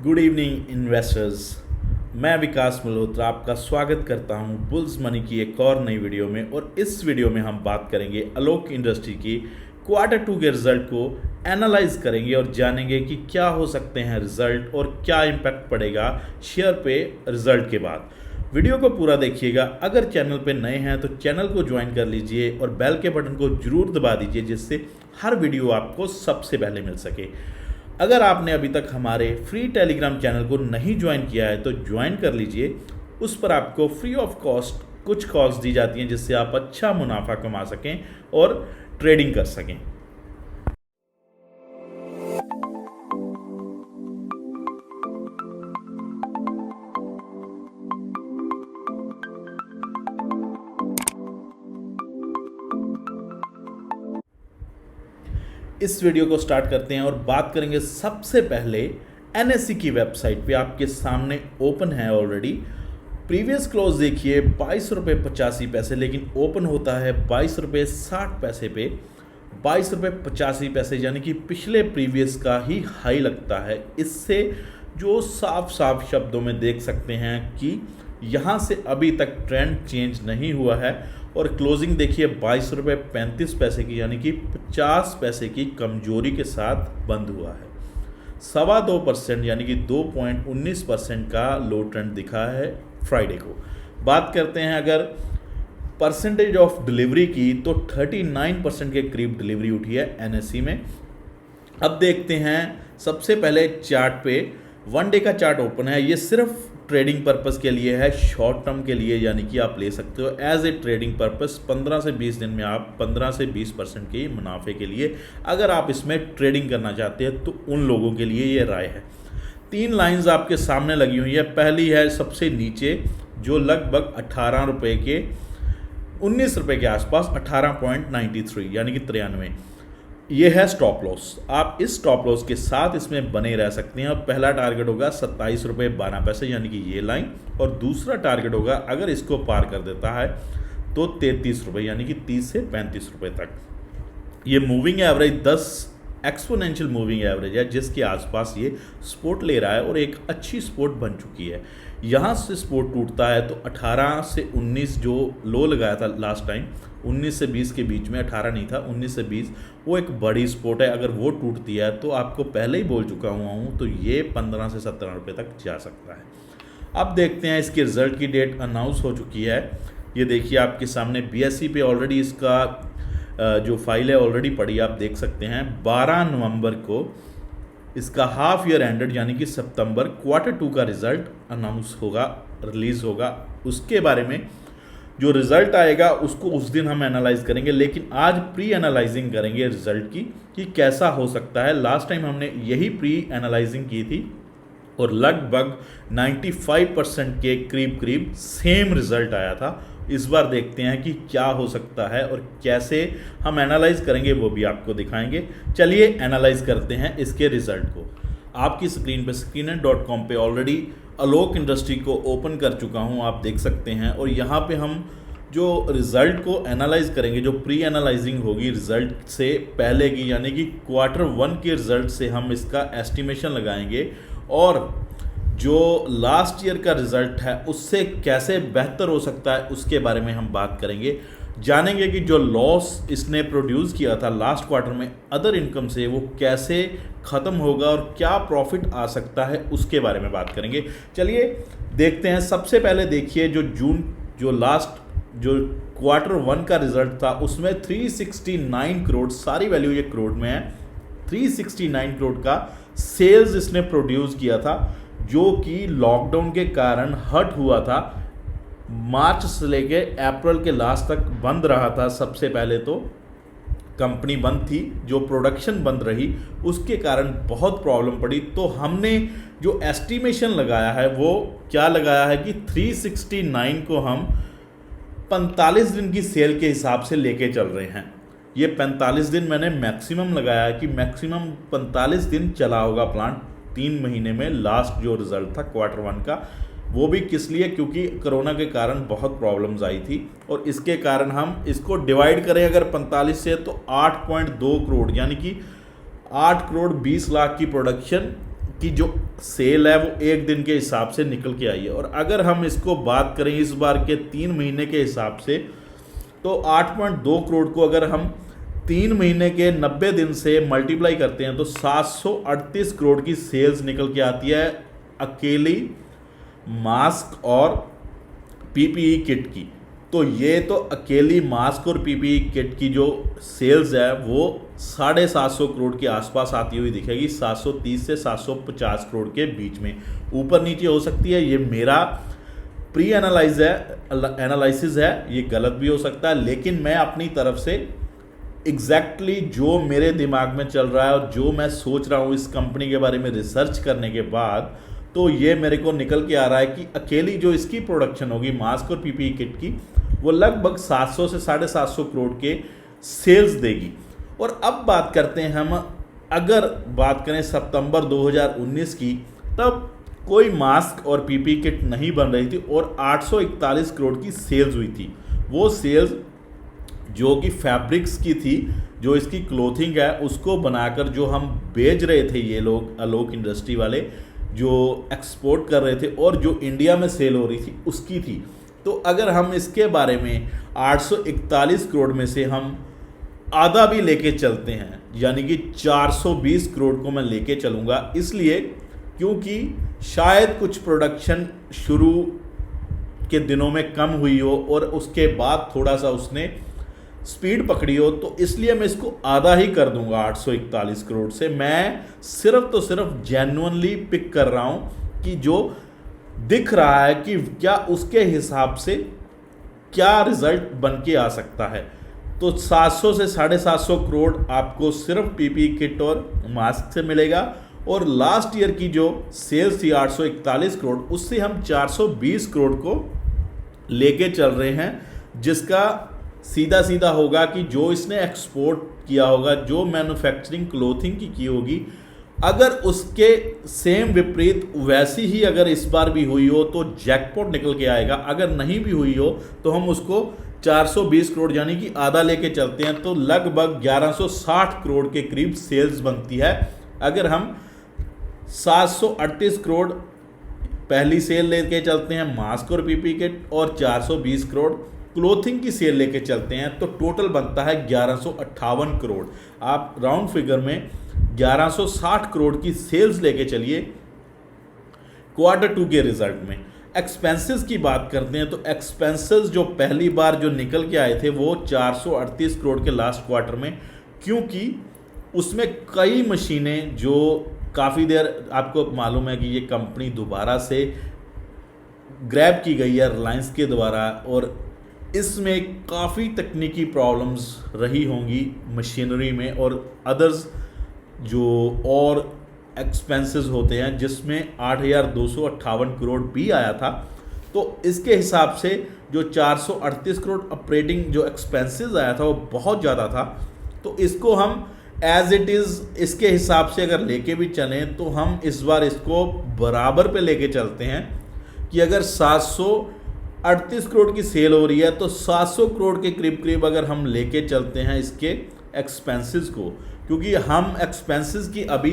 Good evening investors. मैं विकास मल्होत्रा आपका स्वागत करता हूं बुल्स मनी की एक और नई वीडियो में। और इस वीडियो में हम बात करेंगे अलोक इंडस्ट्री की Q2 के रिजल्ट को एनालाइज करेंगे और जानेंगे कि क्या हो सकते हैं रिजल्ट और क्या इम्पैक्ट पड़ेगा शेयर पे रिजल्ट के बाद। वीडियो को पूरा देखिएगा। अगर चैनल पे नए हैं तो चैनल को ज्वाइन कर लीजिए और बेल के बटन को जरूर दबा दीजिए, जिससे हर वीडियो आपको सबसे पहले मिल सके। अगर आपने अभी तक हमारे फ्री टेलीग्राम चैनल को नहीं ज्वाइन किया है तो ज्वाइन कर लीजिए। उस पर आपको फ्री ऑफ कॉस्ट कुछ कॉल्स दी जाती हैं जिससे आप अच्छा मुनाफा कमा सकें और ट्रेडिंग कर सकें। इस वीडियो को स्टार्ट करते हैं और बात करेंगे सबसे पहले एनएससी की वेबसाइट पे आपके सामने ओपन है ऑलरेडी। प्रीवियस क्लोज देखिए 22 रुपये 85 पैसे, लेकिन ओपन होता है 22 रुपये 60 पैसे पे। 22 रुपये 85 पैसे यानी कि पिछले प्रीवियस का ही हाई लगता है। इससे जो साफ साफ शब्दों में देख सकते हैं कि यहाँ से अभी तक ट्रेंड चेंज नहीं हुआ है। और क्लोजिंग देखिए 22 रुपये 35 पैसे की, यानी कि 50 पैसे की कमजोरी के साथ बंद हुआ है। 2.25% यानी कि 2.19% का लो ट्रेंड दिखा है फ्राइडे को। बात करते हैं अगर परसेंटेज ऑफ डिलीवरी की, तो 39% के करीब डिलीवरी उठी है एनएससी में। अब देखते हैं सबसे पहले चार्ट पे। 1 डे का चार्ट ओपन है। ये सिर्फ ट्रेडिंग पर्पस के लिए है, शॉर्ट टर्म के लिए, यानी कि आप ले सकते हो एज ए ट्रेडिंग पर्पस। 15 से 20 दिन में आप 15 से 20% के मुनाफे के लिए अगर आप इसमें ट्रेडिंग करना चाहते हैं तो उन लोगों के लिए ये राय है। 3 लाइंस आपके सामने लगी हुई है। पहली है सबसे नीचे जो लगभग 18 रुपये के 19 रुपये के आसपास, 18.93 यानी कि 93। ये है स्टॉप लॉस। आप इस स्टॉप लॉस के साथ इसमें बने रह सकते हैं। पहला टारगेट होगा 27 रुपये 12 पैसे यानी कि ये लाइन, और दूसरा टारगेट होगा अगर इसको पार कर देता है तो 33 रुपये यानी कि 30 से 35 रुपये तक। ये moving average 10 exponential moving average है जिसके आसपास ये सपोर्ट ले रहा है और एक अच्छी सपोर्ट बन चुकी है। यहाँ से सपोर्ट टूटता है तो 18 से 19 जो लो लगाया था लास्ट टाइम, 19 से 20 के बीच में, 18 नहीं था 19 से 20, वो एक बड़ी सपोर्ट है। अगर वो टूटती है तो आपको पहले ही बोल चुका हुआ हूँ तो ये 15 से 17 रुपये तक जा सकता है। अब देखते हैं इसके रिजल्ट की डेट अनाउंस हो चुकी है। ये देखिए आपके सामने बीएसई पे ऑलरेडी इसका जो फाइल है ऑलरेडी पड़ी, आप देख सकते हैं। 12 नवंबर को इसका हाफ ईयर एंडेड यानी कि सितंबर Q2 का रिजल्ट अनाउंस होगा, रिलीज़ होगा। उसके बारे में जो रिज़ल्ट आएगा उसको उस दिन हम एनालाइज करेंगे, लेकिन आज प्री एनालाइजिंग करेंगे रिज़ल्ट की कि कैसा हो सकता है। लास्ट टाइम हमने यही प्री एनालाइजिंग की थी और लगभग 95% के करीब सेम रिज़ल्ट आया था। इस बार देखते हैं कि क्या हो सकता है और कैसे हम एनालाइज करेंगे, वो भी आपको दिखाएंगे। चलिए एनालाइज करते हैं इसके रिज़ल्ट को। आपकी स्क्रीन पे screener.com पे ऑलरेडी अलोक इंडस्ट्री को ओपन कर चुका हूं, आप देख सकते हैं। और यहाँ पे हम जो रिज़ल्ट को एनालाइज करेंगे, जो प्री एनालाइजिंग होगी रिज़ल्ट से पहले की, यानी कि Q1 के रिज़ल्ट से हम इसका एस्टिमेशन लगाएंगे और जो लास्ट ईयर का रिज़ल्ट है उससे कैसे बेहतर हो सकता है उसके बारे में हम बात करेंगे। जानेंगे कि जो लॉस इसने प्रोड्यूस किया था लास्ट क्वार्टर में अदर इनकम से, वो कैसे ख़त्म होगा और क्या प्रॉफिट आ सकता है उसके बारे में बात करेंगे। चलिए देखते हैं। सबसे पहले देखिए जो लास्ट Q1 का रिज़ल्ट था उसमें 369 करोड़, सारी वैल्यू ये करोड़ में है, 369 करोड़ का सेल्स इसने प्रोड्यूस किया था, जो कि लॉकडाउन के कारण हट हुआ था। मार्च से लेके अप्रैल के लास्ट तक बंद रहा था। सबसे पहले तो कंपनी बंद थी, जो प्रोडक्शन बंद रही उसके कारण बहुत प्रॉब्लम पड़ी। तो हमने जो एस्टिमेशन लगाया है वो क्या लगाया है कि 369 को हम 45 दिन की सेल के हिसाब से लेके चल रहे हैं। ये 45 दिन मैंने मैक्सिमम लगाया है कि मैक्सिमम 45 दिन चला होगा प्लांट 3 महीने में। लास्ट जो रिज़ल्ट था Q1 का, वो भी किस लिए, क्योंकि कोरोना के कारण बहुत प्रॉब्लम्स आई थी और इसके कारण हम इसको डिवाइड करें अगर 45 से तो 8.2 करोड़ यानी कि 8 करोड़ 20 लाख की प्रोडक्शन कि जो सेल है वो एक दिन के हिसाब से निकल के आई है। और अगर हम इसको बात करें इस बार के 3 महीने के हिसाब से, तो 8.2 करोड़ को अगर हम 3 महीने के 90 दिन से मल्टीप्लाई करते हैं तो 738 करोड़ की सेल्स निकल के आती है अकेली मास्क और पीपीई किट की। तो ये तो अकेली मास्क और पीपीई किट की जो सेल्स है वो 750 करोड़ के आसपास आती हुई दिखेगी, 730 से 750 करोड़ के बीच में, ऊपर नीचे हो सकती है। ये मेरा प्री एनालिसिस है, ये गलत भी हो सकता है, लेकिन मैं अपनी तरफ से एग्जैक्टली जो मेरे दिमाग में चल रहा है और जो मैं सोच रहा हूँ इस कंपनी के बारे में रिसर्च करने के बाद, तो ये मेरे को निकल के आ रहा है कि अकेली जो इसकी प्रोडक्शन होगी मास्क और पीपीई किट की, वो लगभग 700 से 750 करोड़ के सेल्स देगी। और अब बात करते हैं हम, अगर बात करें सितंबर 2019 की, तब कोई मास्क और पीपीई किट नहीं बन रही थी और 841 करोड़ की सेल्स हुई थी। वो सेल्स जो कि फैब्रिक्स की थी, जो इसकी क्लोथिंग है उसको बनाकर जो हम बेच रहे थे, ये लोग आलोक इंडस्ट्री वाले जो एक्सपोर्ट कर रहे थे और जो इंडिया में सेल हो रही थी उसकी थी। तो अगर हम इसके बारे में 841 करोड़ में से हम आधा भी लेके चलते हैं, यानी कि 420 करोड़ को मैं लेके चलूँगा, इसलिए क्योंकि शायद कुछ प्रोडक्शन शुरू के दिनों में कम हुई हो और उसके बाद थोड़ा सा उसने स्पीड पकड़ी हो, तो इसलिए मैं इसको आधा ही कर दूंगा 841 करोड़ से। मैं सिर्फ तो सिर्फ जेन्युइनली पिक कर रहा हूं कि जो दिख रहा है कि क्या उसके हिसाब से क्या रिजल्ट बन के आ सकता है। तो 700 से 750 करोड़ आपको सिर्फ पीपीई किट और मास्क से मिलेगा, और लास्ट ईयर की जो सेल्स थी 841 करोड़, उससे हम 420 करोड़ को लेके चल रहे हैं, जिसका सीधा सीधा होगा कि जो इसने एक्सपोर्ट किया होगा, जो मैन्युफैक्चरिंग क्लोथिंग की होगी, अगर उसके सेम विपरीत वैसी ही अगर इस बार भी हुई हो तो जैकपॉट निकल के आएगा। अगर नहीं भी हुई हो तो हम उसको 420 करोड़ यानी कि आधा लेके चलते हैं, तो लगभग 1160 करोड़ के करीब सेल्स बनती है। अगर हम 738 करोड़ पहली सेल लेके चलते हैं मास्क और पीपीई किट और 420 करोड़ क्लोथिंग की सेल लेके चलते हैं, तो टोटल बनता है 1158 करोड़। आप राउंड फिगर में 1160 करोड़ की सेल्स लेके चलिए Q2 के रिजल्ट में। एक्सपेंसेस की बात करते हैं तो एक्सपेंसेस जो पहली बार जो निकल के आए थे वो 438 करोड़ के लास्ट क्वार्टर में, क्योंकि उसमें कई मशीनें जो काफ़ी देर, आपको मालूम है कि ये कंपनी दोबारा से ग्रैब की गई है रिलायंस के द्वारा, और इसमें काफ़ी तकनीकी प्रॉब्लम्स रही होंगी मशीनरी में और अदर्स जो और एक्सपेंसेस होते हैं, जिसमें 8,258 करोड़ भी आया था। तो इसके हिसाब से जो 438 करोड़ ऑपरेटिंग जो एक्सपेंसेस आया था वो बहुत ज़्यादा था। तो इसको हम एज इट इज़ इसके हिसाब से अगर लेके भी चलें तो हम इस बार इसको बराबर पे लेके चलते हैं कि अगर 738 करोड़ की सेल हो रही है तो 700 करोड़ के करीब करीब अगर हम लेके चलते हैं इसके एक्सपेंसेस को, क्योंकि हम एक्सपेंसेस की अभी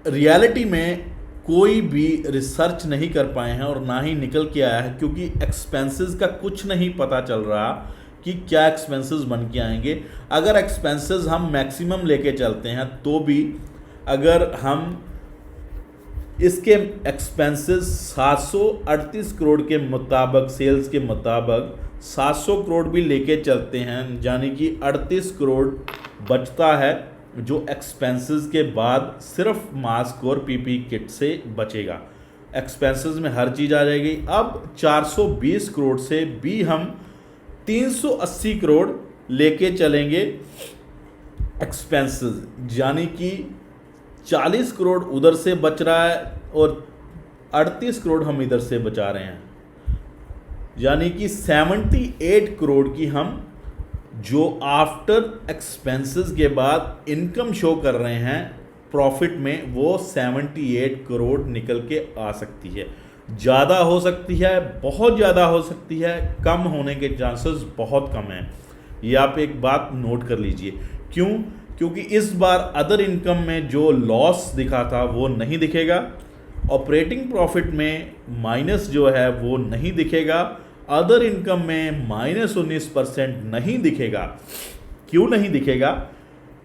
रियलिटी में कोई भी रिसर्च नहीं कर पाए हैं और ना ही निकल के आया है, क्योंकि एक्सपेंसेस का कुछ नहीं पता चल रहा कि क्या एक्सपेंसेस बन के आएंगे। अगर एक्सपेंसेस हम मैक्सिमम लेके चलते हैं तो भी अगर हम इसके एक्सपेंसेस 738 करोड़ के मुताबिक, सेल्स के मुताबिक 700 करोड़ भी लेके चलते हैं, यानी कि 38 करोड़ बचता है जो एक्सपेंसेस के बाद सिर्फ मास्क और पीपीई किट से बचेगा। एक्सपेंसेस में हर चीज़ आ जाएगी। अब 420 करोड़ से भी हम 380 करोड़ लेके चलेंगे एक्सपेंसेस, यानी कि 40 करोड़ उधर से बच रहा है और 38 करोड़ हम इधर से बचा रहे हैं, यानी कि 78 करोड़ की हम जो आफ्टर एक्सपेंसेस के बाद इनकम शो कर रहे हैं प्रॉफिट में, वो 78 करोड़ निकल के आ सकती है। ज़्यादा हो सकती है, बहुत ज़्यादा हो सकती है, कम होने के चांसेस बहुत कम हैं। ये आप एक बात नोट कर लीजिए। क्यों? क्योंकि इस बार अदर इनकम में जो लॉस दिखा था वो नहीं दिखेगा, ऑपरेटिंग प्रॉफिट में माइनस जो है वो नहीं दिखेगा, अदर इनकम में -19% नहीं दिखेगा। क्यों नहीं दिखेगा?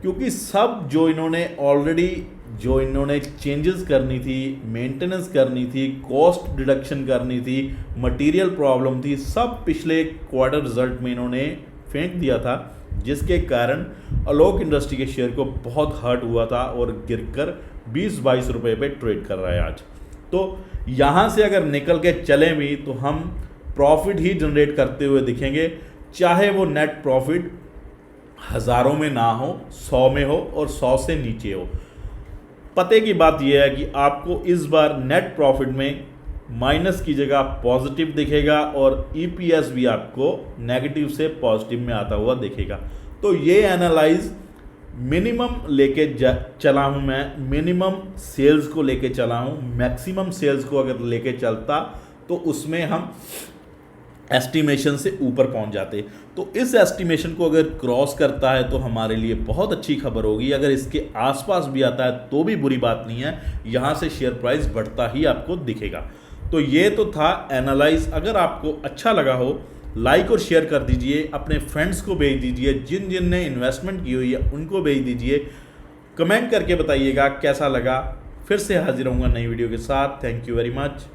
क्योंकि सब जो इन्होंने चेंजेस करनी थी, मेंटेनेंस करनी थी, कॉस्ट डिडक्शन करनी थी, मटेरियल प्रॉब्लम थी, सब पिछले क्वार्टर रिजल्ट में इन्होंने फेंक दिया था, जिसके कारण आलोक इंडस्ट्री के शेयर को बहुत हर्ट हुआ था और गिरकर 20-22 रुपये पे ट्रेड कर रहा है आज। तो यहाँ से अगर निकल के चलें भी तो हम प्रॉफिट ही जनरेट करते हुए दिखेंगे, चाहे वो नेट प्रॉफिट हज़ारों में ना हो, 100 में हो और 100 से नीचे हो। पते की बात यह है कि आपको इस बार नेट प्रॉफिट में माइनस की जगह पॉजिटिव दिखेगा और ईपीएस भी आपको नेगेटिव से पॉजिटिव में आता हुआ दिखेगा। तो ये एनालाइज मिनिमम लेके चला हूँ मैं, मिनिमम सेल्स को लेके चला हूँ। मैक्सिमम सेल्स को अगर लेके चलता तो उसमें हम एस्टिमेशन से ऊपर पहुंच जाते। तो इस एस्टिमेशन को अगर क्रॉस करता है तो हमारे लिए बहुत अच्छी खबर होगी। अगर इसके आसपास भी आता है तो भी बुरी बात नहीं है, यहाँ से शेयर प्राइस बढ़ता ही आपको दिखेगा। तो ये तो था एनालाइज। अगर आपको अच्छा लगा हो लाइक और शेयर कर दीजिए, अपने फ्रेंड्स को भेज दीजिए, जिन ने इन्वेस्टमेंट की हुई है उनको भेज दीजिए। कमेंट करके बताइएगा कैसा लगा। फिर से हाजिर होऊंगा नई वीडियो के साथ। Thank you very much.